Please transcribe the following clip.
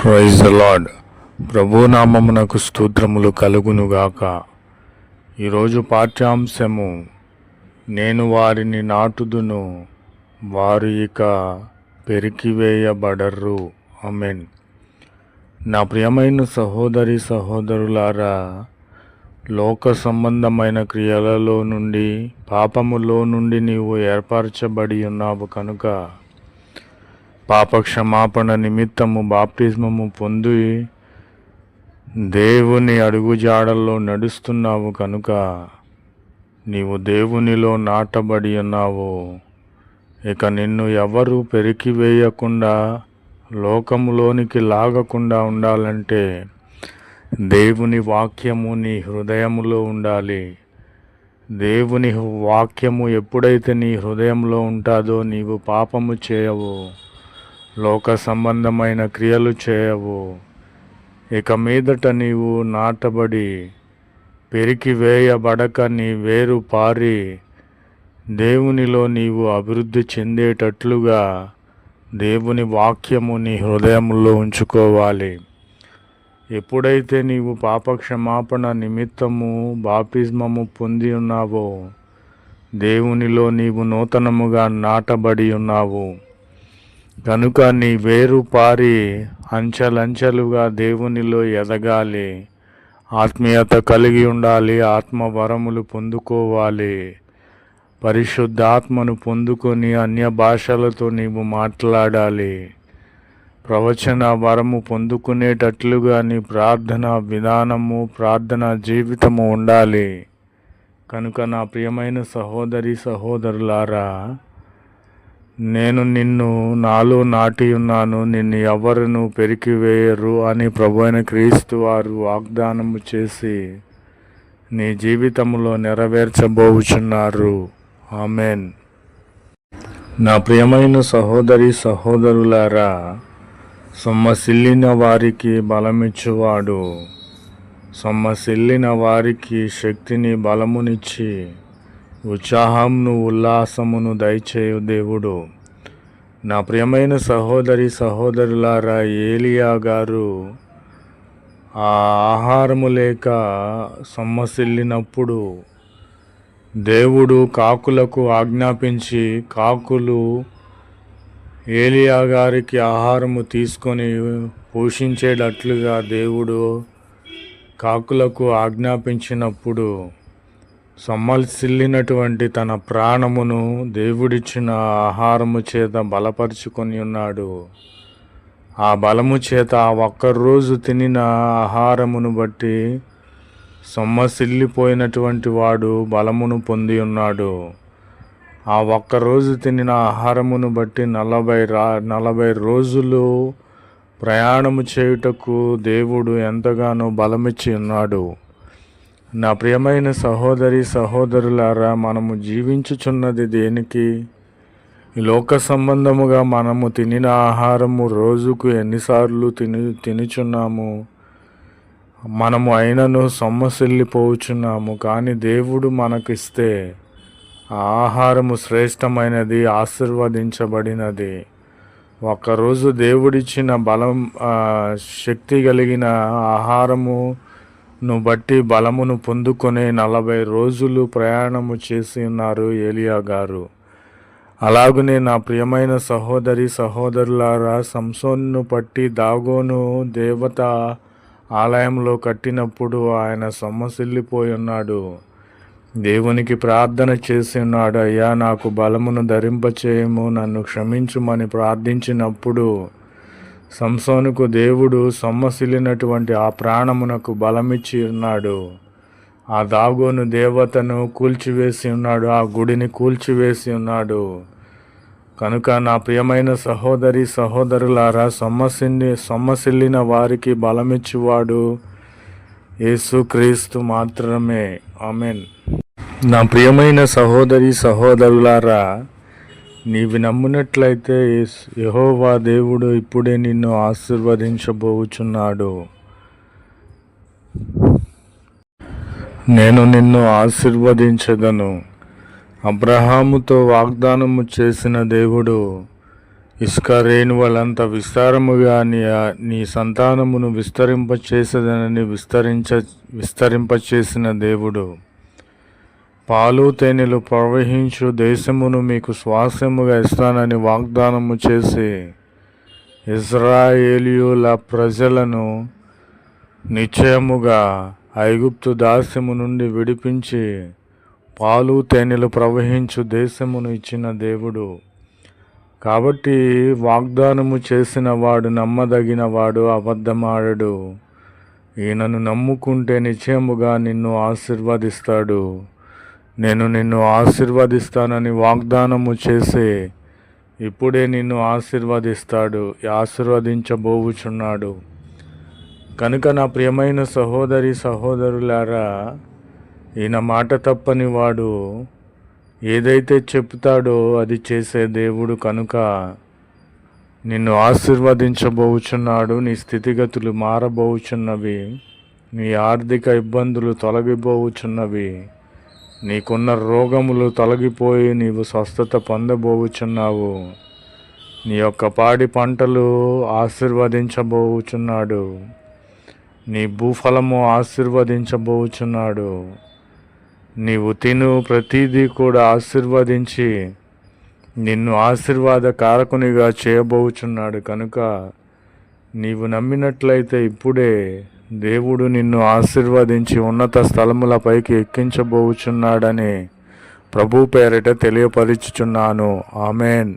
Praise the lord. ప్రభునామమునకు స్తోత్రములు కలుగునుగాక. ఈరోజు పాఠ్యాంశము, నేను వారిని నాటుదును, వారు ఇక పెరికివేయబడరు. ఆమేన్. నా ప్రియమైన సహోదరి సహోదరులారా, లోక సంబంధమైన క్రియలలో నుండి, పాపములో నుండి నీవు ఏర్పరచబడి ఉన్నావు కనుక పాపక్షమాపణ నిమిత్తము బాప్తిస్మము పొంది దేవుని అడుగుజాడల్లో నడుస్తున్నావు కనుక నీవు దేవునిలో నాటబడి ఉన్నావు. ఇక నిన్ను ఎవరు పెరికివేయకుండా, లోకములోనికి లాగకుండా ఉండాలంటే దేవుని వాక్యము నీ హృదయములో ఉండాలి. దేవుని వాక్యము ఎప్పుడైతే నీ హృదయంలో ఉంటుందో నీవు పాపము చేయవు, లోక సంబంధమైన క్రియలు చేయవు. ఇక మీదట నీవు నాటబడి పెరికివేయబడక నీ వేరు పారి దేవునిలో నీవు అభివృద్ధి చెందేటట్లుగా దేవుని వాక్యము నీ హృదయంలో ఉంచుకోవాలి. ఎప్పుడైతే నీవు పాపక్షమాపణ నిమిత్తము బాప్తిస్మము పొంది ఉన్నావో దేవునిలో నీవు నూతనముగా నాటబడి ఉన్నావు కనుక నీ వేరు పారి అంచెలంచెలుగా దేవునిలో ఎదగాలి, ఆత్మీయత కలిగి ఉండాలి, ఆత్మవరములు పొందుకోవాలి, పరిశుద్ధాత్మను పొందుకొని అన్య భాషలతో నీవు మాట్లాడాలి, ప్రవచన వరము పొందుకునేటట్లుగా నీ ప్రార్థన విధానము, ప్రార్థన జీవితము ఉండాలి. కనుక నా ప్రియమైన సహోదరి సహోదరులారా, నేను నిన్ను నాలో నాటి ఉన్నాను, నిన్ను ఎవరును పెరికివేయరు అని ప్రభువైన క్రీస్తు వారు వాగ్దానము చేసి నీ జీవితంలో నెరవేర్చబోచున్నారు. ఆమెన్. నా ప్రియమైన సహోదరి సహోదరులారా, సొమ్మసిల్లిన వారికి బలమిచ్చువాడు, సొమ్మసిల్లిన వారికి శక్తిని బలమునిచ్చి ఉత్సాహంను ఉల్లాసమును దయచేయు దేవుడు. నా ప్రియమైన సహోదరి సహోదరులారా, ఏలియా గారు ఆ ఆహారము లేక సొమ్మసిల్లినప్పుడు దేవుడు కాకులకు ఆజ్ఞాపించి, కాకులు ఏలియా గారికి ఆహారము తీసుకొని పోషించేటట్లుగా దేవుడు కాకులకు ఆజ్ఞాపించినప్పుడు సొమ్మసిల్లినటువంటి తన ప్రాణమును దేవుడిచ్చిన ఆహారము చేత బలపరుచుకొని ఉన్నాడు. ఆ బలము చేత ఆ ఒక్కరోజు తినిన ఆహారమును బట్టి సొమ్మసిల్లిపోయినటువంటి వాడు బలమును పొంది ఉన్నాడు. ఆ ఒక్కరోజు తినిన ఆహారమును బట్టి 40 రోజులు ప్రయాణము చేయుటకు దేవుడు ఎంతగానో బలమిచ్చి ఉన్నాడు. నా ప్రియమైన సహోదరి సహోదరులారా, మనము జీవించుచున్నది దేనికి? ఈ లోక సంబంధముగా మనము తినిన ఆహారము రోజుకు ఎన్నిసార్లు తినుచున్నాము? మనము అయినను సొమ్మసిల్లిపోచున్నాము. కానీ దేవుడు మనకిస్తే ఆ ఆహారము శ్రేష్టమైనది, ఆశీర్వదించబడినది. ఒక్కరోజు దేవుడిచ్చిన బలం, శక్తి కలిగిన ఆహారమును బట్టి బలమును పొందుకొని 40 రోజులు ప్రయాణము చేసి ఉన్నారు ఏలియా గారు. అలాగనే నా ప్రియమైన సహోదరి సహోదరులారా, సంసోనును పట్టి దాగోను దేవత ఆలయంలో కట్టినప్పుడు ఆయన సొమ్మసిల్లిపోయి ఉన్నాడు. దేవునికి ప్రార్థన చేసి ఉన్నాడు, అయ్యా నాకు బలమును ధరింపచేయము, నన్ను క్షమించుమని ప్రార్థించినప్పుడు సంసోనుకు దేవుడు సొమ్మసిల్లినటువంటి ఆ ప్రాణమునకు బలమిచ్చి ఉన్నాడు. ఆ దాగోను దేవతను కూల్చివేసి ఉన్నాడు, ఆ గుడిని కూల్చివేసి ఉన్నాడు. కనుక నా ప్రియమైన సహోదరి సహోదరులారా, సొమ్మసిల్లిన వారికి బలమిచ్చువాడు యేసుక్రీస్తు మాత్రమే. ఆమెన్. నా ప్రియమైన సహోదరి సహోదరులారా, నీవు నమ్మినట్లయితే యెహోవా దేవుడు ఇప్పుడే నిన్ను ఆశీర్వదించబోచున్నాడు. నేను నిన్ను ఆశీర్వదించదను. అబ్రహాముతో వాగ్దానము చేసిన దేవుడు ఇసుక రేణువులంత విస్తారముగా నీ సంతానమును విస్తరింపచేసిన దేవుడు, పాలు తేనెలు ప్రవహించు దేశమును మీకు స్వాస్యముగా ఇస్తానని వాగ్దానము చేసి ఇశ్రాయేలీయుల ప్రజలను నిశ్చయముగా ఐగుప్తు దాస్యము నుండి విడిపించి పాలు తేనెలు ప్రవహించు దేశమును ఇచ్చిన దేవుడు. కాబట్టి వాగ్దానము చేసిన వాడు నమ్మదగిన వాడు, అబద్ధమాడడు. ఈయనను నమ్ముకుంటే నిశ్చయముగా నిన్ను ఆశీర్వదిస్తాడు. నేను నిన్ను ఆశీర్వదిస్తానని వాగ్దానము చేసి ఇప్పుడే నిన్ను ఆశీర్వదించబోవుచున్నాడు. కనుక నా ప్రియమైన సహోదరులారా, ఈయన మాట తప్పని వాడు, ఏదైతే చెప్తాడో అది చేసే దేవుడు కనుక నిన్ను ఆశీర్వదించబోచున్నాడు. నీ స్థితిగతులు మారబోచున్నవి, నీ ఆర్థిక ఇబ్బందులు తొలగిపోవుచున్నవి, నీకున్న రోగములు తొలగిపోయి నీవు స్వస్థత పొందబోచున్నావు. నీ యొక్క పాడి పంటలు ఆశీర్వదించబోచున్నాడు. నీ భూఫలము ఆశీర్వదించబోచున్నాడు. నీవు తిను ప్రతిదీ కూడా ఆశీర్వదించి నిన్ను ఆశీర్వాద కారకునిగా చేయబోచున్నాడు. కనుక నీవు నమ్మినట్లయితే ఇప్పుడే దేవుడు నిన్ను ఆశీర్వదించి ఉన్నత స్థలములపైకి ఎక్కించబోచున్నాడని ప్రభు పేరిట తెలియపరుచుచున్నాను. ఆమెన్.